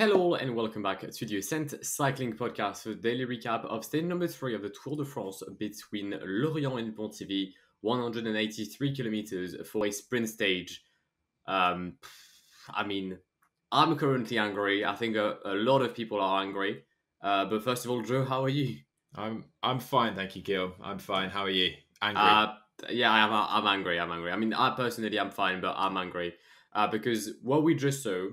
Hello and welcome back to the Ascent Cycling Podcast, a daily recap of stage number 3 of the Tour de France between Lorient and Pontivy, 183 kilometers for a sprint stage. I'm currently angry. I think a lot of people are angry. But first of all, Joe, how are you? I'm fine, thank you, Guillaume. I'm fine. How are you? Angry? Yeah, I'm angry. I mean, I personally, I'm fine, but I'm angry because what we just saw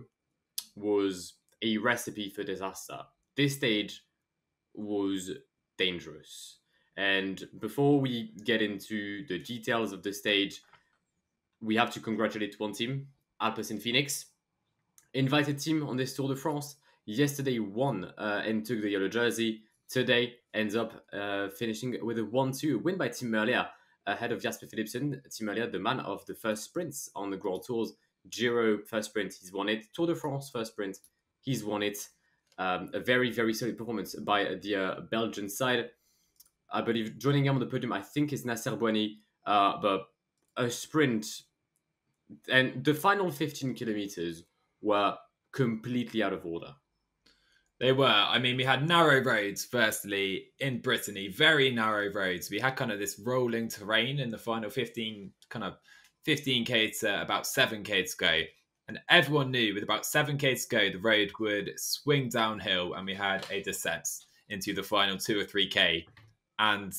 was a recipe for disaster. This stage was dangerous. And before we get into the details of the stage, we have to congratulate one team, Alpecin Phoenix. Invited team on this Tour de France. Yesterday won and took the yellow jersey. Today ends up finishing with a 1-2 win by Tim Merlier ahead of Jasper Philipsen. Tim Merlier, the man of the first sprints on the Grand Tours. Giro first sprint, he's won it. Tour de France first sprint, he's won it. A very, very solid performance by the Belgian side. I believe joining him on the podium, I think, is Nasser Bouhanni. But a sprint and the final 15 kilometers were completely out of order. They were. I mean, we had narrow roads, firstly, in Brittany, very narrow roads. We had kind of this rolling terrain in the final 15K to about 7K to go. And everyone knew with about 7K to go, the road would swing downhill and we had a descent into the final 2 or 3K. And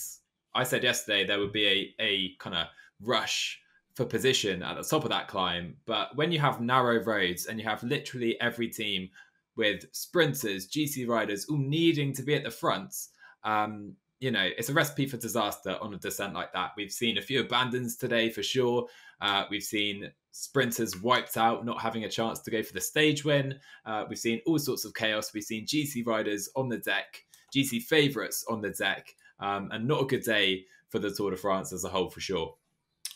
I said yesterday there would be a kind of rush for position at the top of that climb. But when you have narrow roads and you have literally every team with sprinters, GC riders, all needing to be at the front, it's a recipe for disaster on a descent like that. We've seen a few abandons today for sure. We've seen sprinters wiped out, not having a chance to go for the stage win. We've seen all sorts of chaos. We've seen GC riders on the deck, GC favourites on the deck, and not a good day for the Tour de France as a whole for sure.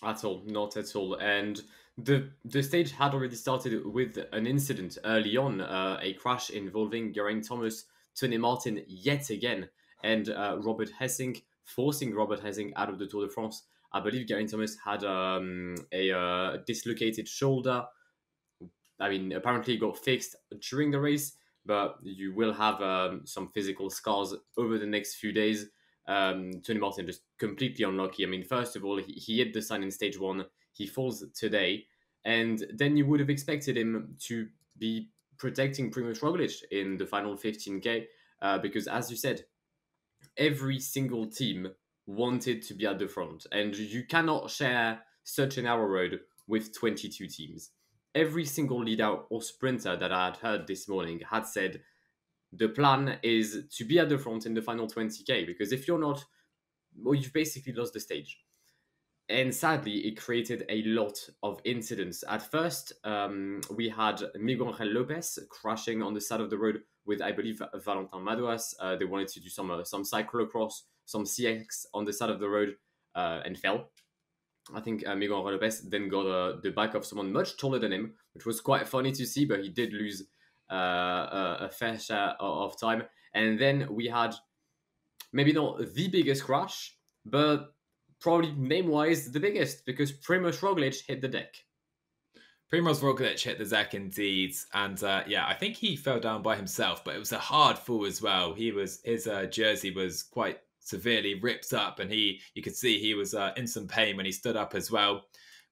At all, not at all. And the stage had already started with an incident early on, a crash involving Geraint Thomas, Tony Martin yet again, and Robert Hessing, forcing Robert Hessing out of the Tour de France. I believe Geraint Thomas had a dislocated shoulder. I mean, apparently it got fixed during the race, but you will have some physical scars over the next few days. Tony Martin just completely unlucky. I mean, first of all, he hit the sign in stage 1. He falls today. And then you would have expected him to be protecting Primož Roglič in the final 15K. Because as you said, every single team wanted to be at the front. And you cannot share such a narrow road with 22 teams. Every single leader or sprinter that I had heard this morning had said, the plan is to be at the front in the final 20K, because if you're not, well, you've basically lost the stage. And sadly, it created a lot of incidents. At first, we had Miguel Angel Lopez crashing on the side of the road with, I believe, Valentin Madouas. They wanted to do some cyclocross, some CX on the side of the road, and fell. I think Miguel Angel Lopez then got the back of someone much taller than him, which was quite funny to see, but he did lose a fair share of time. And then we had maybe not the biggest crash, but probably name-wise the biggest, because Primož Roglič hit the deck. Primož Roglič hit the deck indeed, and I think he fell down by himself, but it was a hard fall as well. His jersey was quite severely ripped up, and you could see he was in some pain when he stood up as well.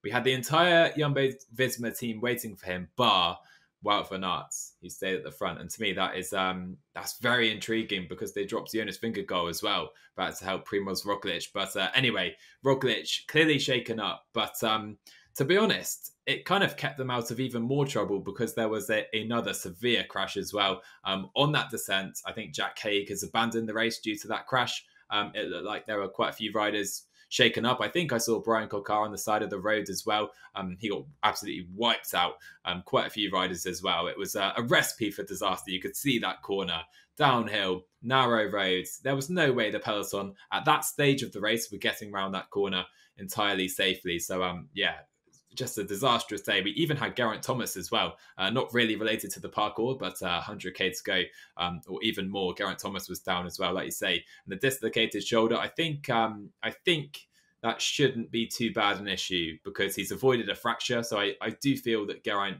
We had the entire Jumbo-Visma team waiting for him, bar Wout van Aert, who stayed at the front. And to me, that's very intriguing, because they dropped Jonas Vingegaard as well, back to help Primož Roglič. But anyway, Roglič clearly shaken up. But to be honest, it kind of kept them out of even more trouble, because there was another severe crash as well. On that descent, I think Jack Haig has abandoned the race due to that crash. It looked like there were quite a few riders shaken up. I think I saw Brian Coquard on the side of the road as well. He got absolutely wiped out. Quite a few riders as well. It was a recipe for disaster. You could see that corner, downhill, narrow roads. There was no way the peloton at that stage of the race were getting around that corner entirely safely. So just a disastrous day. We even had Geraint Thomas as well, not really related to the parkour, but 100k to go, or even more. Geraint Thomas was down as well, like you say, and the dislocated shoulder. I think that shouldn't be too bad an issue, because he's avoided a fracture. So I do feel that Geraint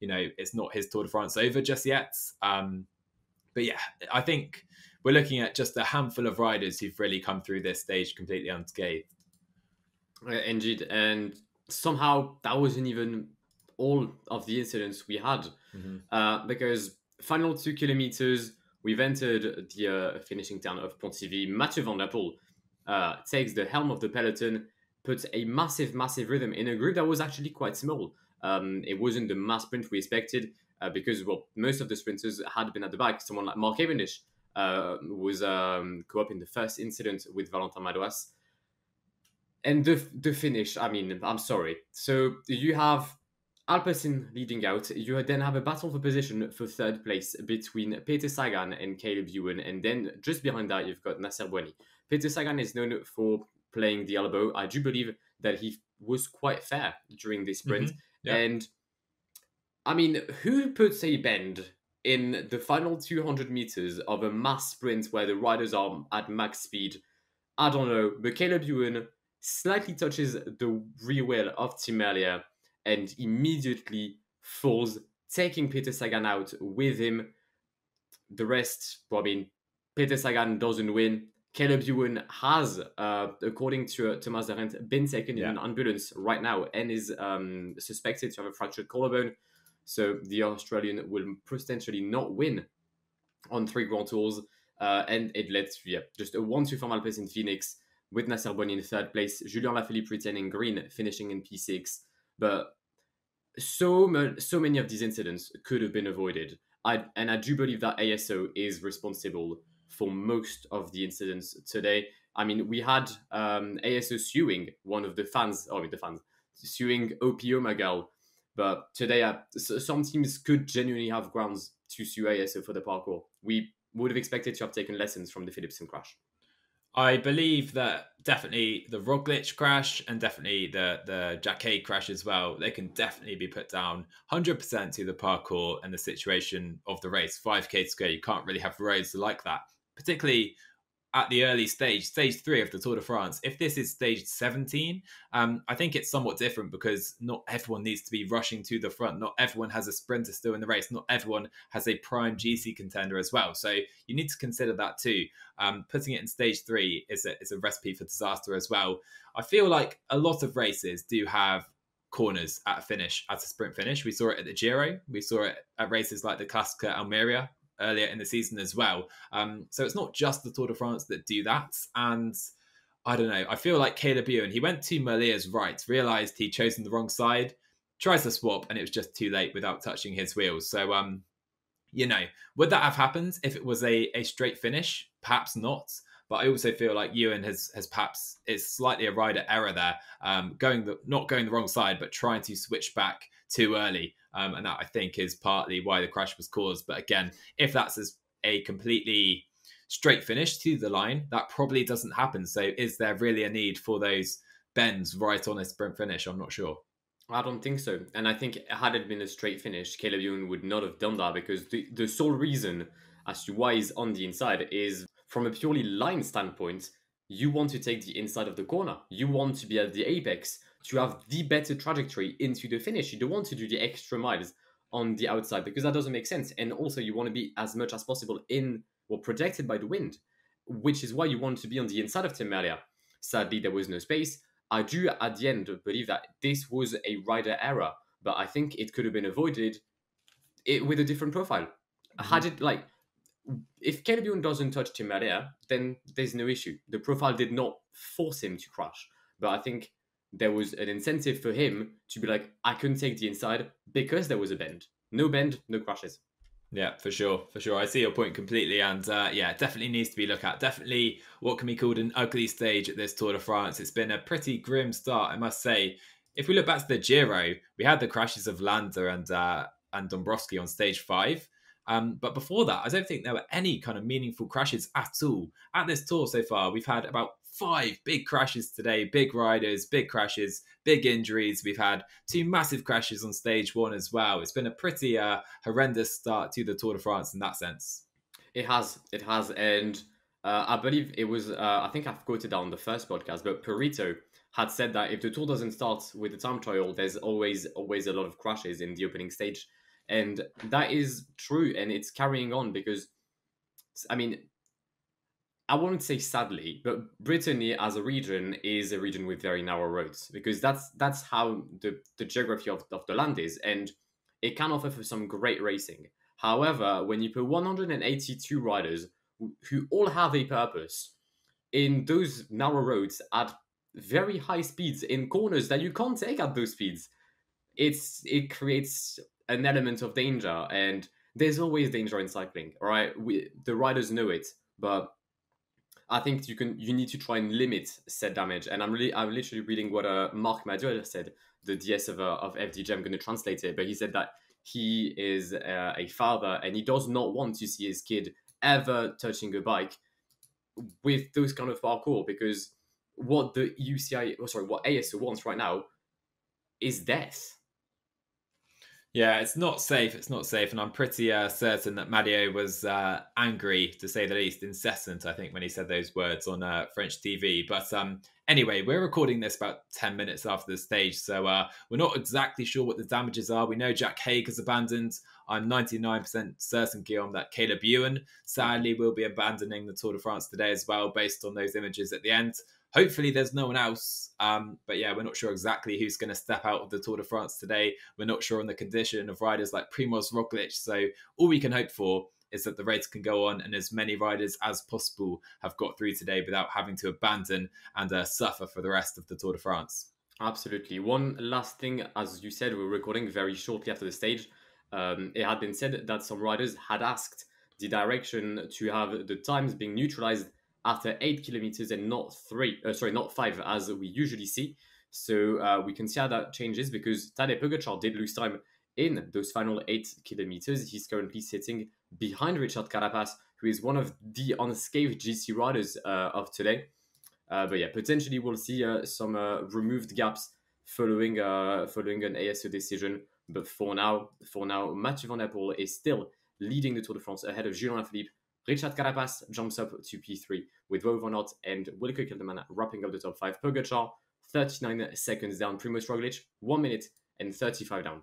it's not his Tour de France over just yet. But yeah, I think we're looking at just a handful of riders who've really come through this stage completely unscathed. Indeed, and somehow that wasn't even all of the incidents we had, because final 2 kilometers, we've entered the finishing town of Pontivy. Mathieu Van der Poel takes the helm of the peloton, puts a massive rhythm in a group that was actually quite small. It wasn't the mass sprint we expected, because most of the sprinters had been at the back. Someone like Mark Cavendish was co-op in the first incident with Valentin Madouas. And the finish, I mean, I'm sorry. So you have Alpecin leading out. You then have a battle for position for third place between Peter Sagan and Caleb Ewan. And then just behind that, you've got Nasser Boigny. Peter Sagan is known for playing the elbow. I do believe that he was quite fair during this sprint. Yeah. And I mean, who puts a bend in the final 200 meters of a mass sprint where the riders are at max speed? I don't know. But Caleb Ewan slightly touches the rear wheel of Tim Merlier and immediately falls, taking Peter Sagan out with him. The rest, Peter Sagan doesn't win. Caleb Ewan has, according to Thomas Arendt, been taken in an ambulance right now and is suspected to have a fractured collarbone. So the Australian will potentially not win on 3 Grand Tours. And it led to just a 1-2 from Alpecin Phoenix, with Nasser Boigny in third place, Julien Lafilippe retaining green, finishing in P6. But so many of these incidents could have been avoided. I do believe that ASO is responsible for most of the incidents today. I mean, we had ASO suing one of the fans, suing OPO Magal. But today, some teams could genuinely have grounds to sue ASO for the parkour. We would have expected to have taken lessons from the Philipsen crash. I believe that definitely the Roglic crash and definitely the Jacquet crash as well, they can definitely be put down 100% to the parkour and the situation of the race. 5K to go, you can't really have roads like that, particularly at the early stage 3 of the Tour de France. If this is stage 17, I think it's somewhat different because not everyone needs to be rushing to the front. Not everyone has a sprinter still in the race. Not everyone has a prime GC contender as well. So you need to consider that too. Putting it in stage 3 is a recipe for disaster as well. I feel like a lot of races do have corners at a sprint finish. We saw it at the Giro. We saw it at races like the Classica Almeria earlier in the season as well. So it's not just the Tour de France that do that. And I don't know, I feel like Caleb Ewan, he went to Merlier's right, realised he'd chosen the wrong side, tries to swap, and it was just too late without touching his wheels. So, would that have happened if it was a straight finish? Perhaps not. But I also feel like Ewan has perhaps, it's slightly a rider error there, not going the wrong side, but trying to switch back too early. And that, I think, is partly why the crash was caused. But again, if that's a completely straight finish to the line, that probably doesn't happen. So is there really a need for those bends right on a sprint finish? I'm not sure. I don't think so. And I think had it been a straight finish, Caleb Ewan would not have done that, because the sole reason as to why he's on the inside is, from a purely line standpoint, you want to take the inside of the corner. You want to be at the apex to have the better trajectory into the finish. You don't want to do the extra miles on the outside, because that doesn't make sense. And also you want to be as much as possible protected by the wind, which is why you want to be on the inside of Tim Merlier. Sadly, there was no space. I do, at the end, believe that this was a rider error, but I think it could have been avoided with a different profile. Had it, if Caleb Ewan doesn't touch Tim Merlier, then there's no issue. The profile did not force him to crash, but I think there was an incentive for him to be like, I couldn't take the inside because there was a bend. No bend, no crashes. Yeah, for sure. I see your point completely. And it definitely needs to be looked at. Definitely what can be called an ugly stage at this Tour de France. It's been a pretty grim start, I must say. If we look back to the Giro, we had the crashes of Landa and Dombrowski on stage 5. But before that, I don't think there were any kind of meaningful crashes at all. At this Tour so far, we've had about 5 big crashes today, big riders, big crashes, big injuries. We've had 2 massive crashes on stage 1 as well. It's been a pretty horrendous start to the Tour de France in that sense. It has. And I believe it was, I think I've quoted that on the first podcast, but Perito had said that if the Tour doesn't start with the time trial, there's always a lot of crashes in the opening stage, and that is true, and it's carrying on because, I mean, I wouldn't say sadly, but Brittany as a region is a region with very narrow roads because that's how the geography of the land is, and it can offer for some great racing. However, when you put 182 riders who all have a purpose in those narrow roads at very high speeds in corners that you can't take at those speeds, it creates an element of danger, and there's always danger in cycling. All right, the riders know it, but I think you need to try and limit said damage. And I'm literally reading what Marc Maduel said, the DS of FDJ. I'm going to translate it, but he said that he is a father and he does not want to see his kid ever touching a bike with those kind of parkour, because what the what ASO wants right now is death. Yeah, it's not safe. It's not safe, and I'm pretty certain that Mathieu was angry, to say the least, incessant. I think when he said those words on French TV. But anyway, we're recording this about 10 minutes after the stage, so we're not exactly sure what the damages are. We know Jack Haig has abandoned. I'm 99% certain, Guillaume, that Caleb Ewan sadly will be abandoning the Tour de France today as well, based on those images at the end. Hopefully there's no one else. But yeah, we're not sure exactly who's going to step out of the Tour de France today. We're not sure on the condition of riders like Primoz Roglic. So all we can hope for is that the race can go on and as many riders as possible have got through today without having to abandon and suffer for the rest of the Tour de France. Absolutely. One last thing, as you said, we're recording very shortly after the stage. It had been said that some riders had asked the direction to have the times being neutralized after 8 kilometers and not 5, as we usually see. So we can see how that changes, because Tadej Pogacar did lose time in those final 8 kilometers. He's currently sitting behind Richard Carapaz, who is one of the unscathed GC riders of today. But yeah, potentially we'll see some removed gaps following an ASO decision. But for now, Mathieu Van der Poel is still leading the Tour de France ahead of Julian Alaphilippe. Richard Carapaz jumps up to P3 with Wout van Aert and Wilco Kelderman wrapping up the top 5. Pogacar 39 seconds down. Primoz Roglic 1 minute and 35 down.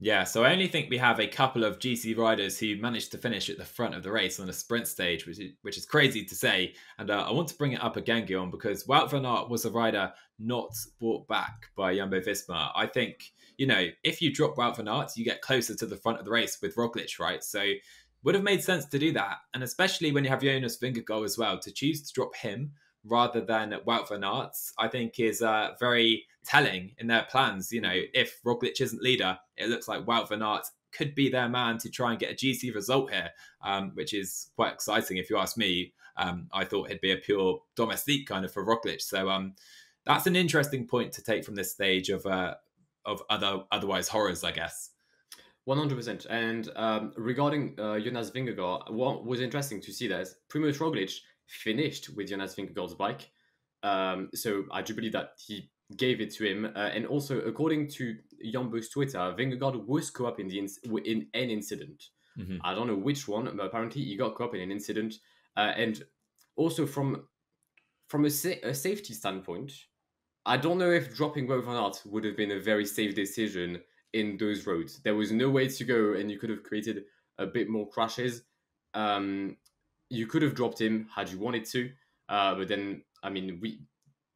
Yeah, so I only think we have a couple of GC riders who managed to finish at the front of the race on a sprint stage, which is crazy to say. And I want to bring it up again, Guillaume, because Wout van Aert was a rider not brought back by Jumbo-Visma. I think, if you drop Wout van Aert, you get closer to the front of the race with Roglic, right? So would have made sense to do that. And especially when you have Jonas Vingegaard as well, to choose to drop him rather than Wout van Aert, I think is very telling in their plans. If Roglic isn't leader, it looks like Wout van Aert could be their man to try and get a GC result here, which is quite exciting if you ask me. I thought it'd be a pure domestique kind of for Roglic. So that's an interesting point to take from this stage of otherwise horrors, I guess. 100%. And regarding Jonas Vingegaard, what was interesting to see that Primoz Roglic finished with Jonas Vingegaard's bike. So I do believe that he gave it to him. And also, according to Jumbo's Twitter, Vingegaard was caught up in an incident. Mm-hmm. I don't know which one, but apparently he got caught up in an incident. And also from a safety standpoint, I don't know if dropping Wout van Aert would have been a very safe decision in those roads. There was no way to go, and you could have created a bit more crashes. You could have dropped him had you wanted to, but then,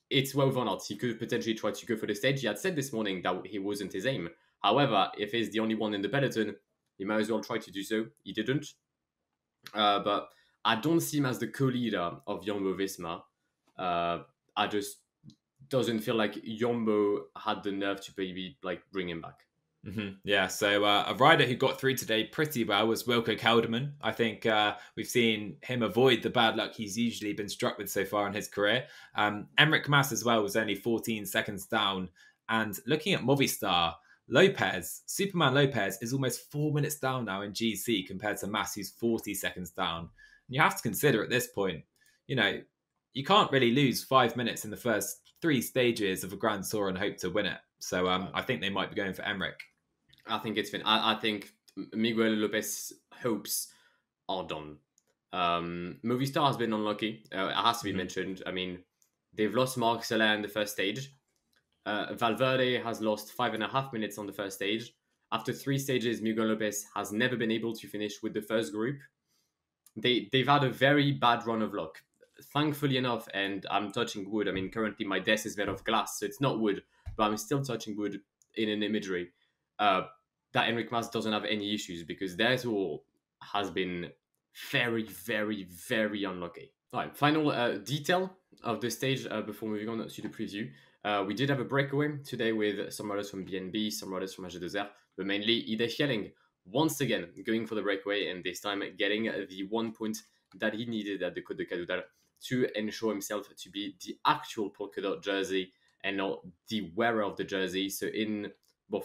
it's Wout van Aert. He could have potentially tried to go for the stage. He had said this morning that he wasn't his aim. However, if he's the only one in the peloton, he might as well try to do so. He didn't. But I don't see him as the co-leader of Jumbo-Visma. I just doesn't feel like Jumbo had the nerve to maybe bring him back. Mm-hmm. Yeah, so a rider who got through today pretty well was Wilco Kelderman. I think we've seen him avoid the bad luck he's usually been struck with so far in his career. Enric Mas as well was only 14 seconds down. And looking at Movistar, Superman Lopez is almost 4 minutes down now in GC compared to Mas, who's 40 seconds down. And you have to consider at this point, you can't really lose 5 minutes in the first 3 stages of a Grand Tour and hope to win it. So I think they might be going for Enric. I think it's been. I think Miguel Lopez's hopes are done. Movistar has been unlucky. It has to be mentioned. They've lost Marc Soler in the first stage. Valverde has lost 5.5 minutes on the first stage. After 3 stages, Miguel Lopez has never been able to finish with the first group. They've had a very bad run of luck. Thankfully enough, and I'm touching wood. I mean, currently my desk is made of glass, so it's not wood, but I'm still touching wood in an imagery. That Enric Mas doesn't have any issues, because their tour has been very, very, very unlucky. All right, final detail of the stage before moving on to the preview. We did have a breakaway today with some riders from BNB, some riders from AG2R, but mainly Ide Schelling once again going for the breakaway, and this time getting the 1 point that he needed at the Côte de Cadoudal to ensure himself to be the actual polka dot jersey and not the wearer of the jersey. So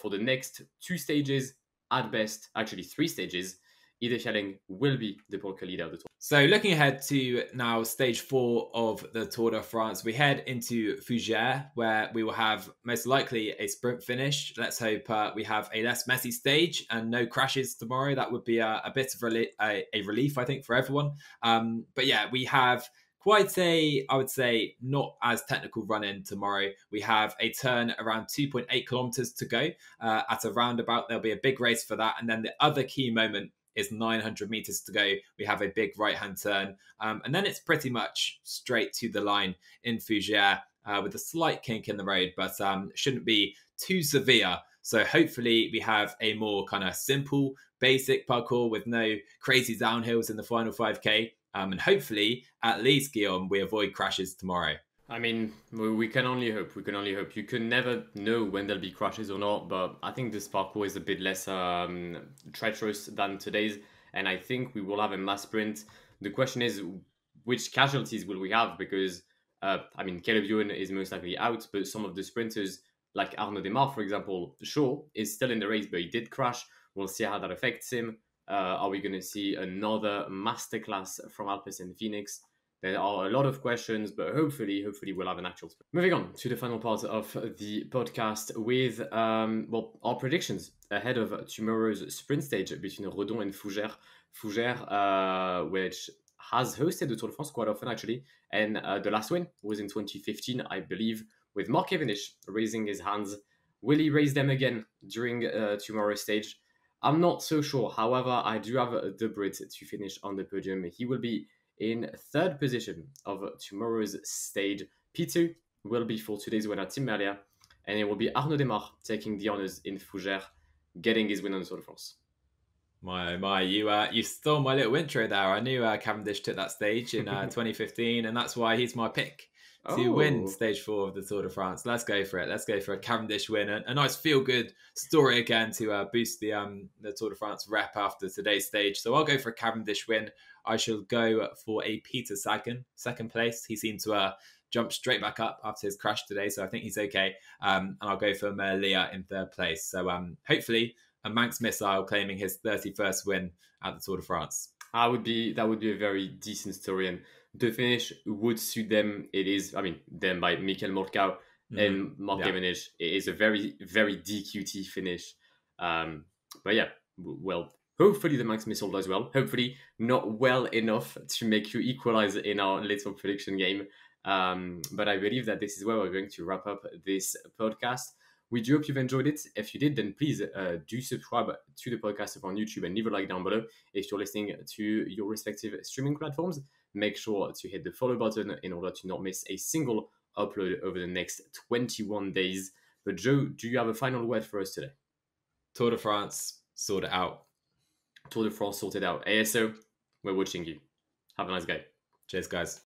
for the next 2 stages, at best, actually 3 stages, Ide Schelling will be the polka leader of the tour. So looking ahead to now stage 4 of the Tour de France, we head into Fougères, where we will have most likely a sprint finish. Let's hope we have a less messy stage and no crashes tomorrow. That would be a bit of a relief, I think, for everyone. But yeah, we have quite I would say, not as technical run-in tomorrow. We have a turn around 2.8 kilometers to go at a roundabout. There'll be a big race for that. And then the other key moment is 900 meters to go. We have a big right-hand turn. And then it's pretty much straight to the line in Fougères with a slight kink in the road, but shouldn't be too severe. So hopefully we have a more kind of simple, basic parcours with no crazy downhills in the final 5K. And hopefully, at least, Guillaume, we avoid crashes tomorrow. I mean, we can only hope. We can only hope. You can never know when there'll be crashes or not, but I think this parcours is a bit less treacherous than today's, and I think we will have a mass sprint. The question is, which casualties will we have? Because, I mean, Caleb Ewan is most likely out, but some of the sprinters, like Arnaud Demar, for example, sure, is still in the race, but he did crash. We'll see how that affects him. Are we going to see another masterclass from Alpes and Phoenix? There are a lot of questions, but hopefully we'll have an actual sprint. Moving on to the final part of the podcast with our predictions ahead of tomorrow's sprint stage between Redon and Fougères. Fougères, which has hosted the Tour de France quite often, actually, and the last win was in 2015, I believe, with Mark Cavendish raising his hands. Will he raise them again during tomorrow's stage? I'm not so sure. However, I do have the Brit to finish on the podium. He will be in 3rd position of tomorrow's stage. P2 will be for today's winner, Tim Merlier, and it will be Arnaud Demar taking the honours in Fougères, getting his win on the Tour de France. My, you stole my little intro there. I knew Cavendish took that stage in 2015, and that's why he's my pick to win stage 4 of the Tour de France. Let's go for it. Let's go for a Cavendish win. A nice feel-good story again to boost the Tour de France rep after today's stage. So I'll go for a Cavendish win. I shall go for a Peter Sagan, 2nd place. He seemed to jump straight back up after his crash today, so I think he's okay. And I'll go for Merlier in 3rd place. So hopefully a Manx missile claiming his 31st win at the Tour de France. That would be a very decent story, and the finish would suit them. It is, I mean, them by Mikel Morkau and Mark Cavendish. It is a very, very DQT finish. But yeah, well, hopefully the Manx Missile does well. Hopefully not well enough to make you equalize in our little prediction game. But I believe that this is where we're going to wrap up this podcast. We do hope you've enjoyed it. If you did, then please do subscribe to the podcast on YouTube and leave a like down below. If you're listening to your respective streaming platforms, make sure to hit the follow button in order to not miss a single upload over the next 21 days. But Joe, do you have a final word for us today? Tour de France, sort it out. Tour de France sorted out. ASO, we're watching you. Have a nice day. Cheers, guys.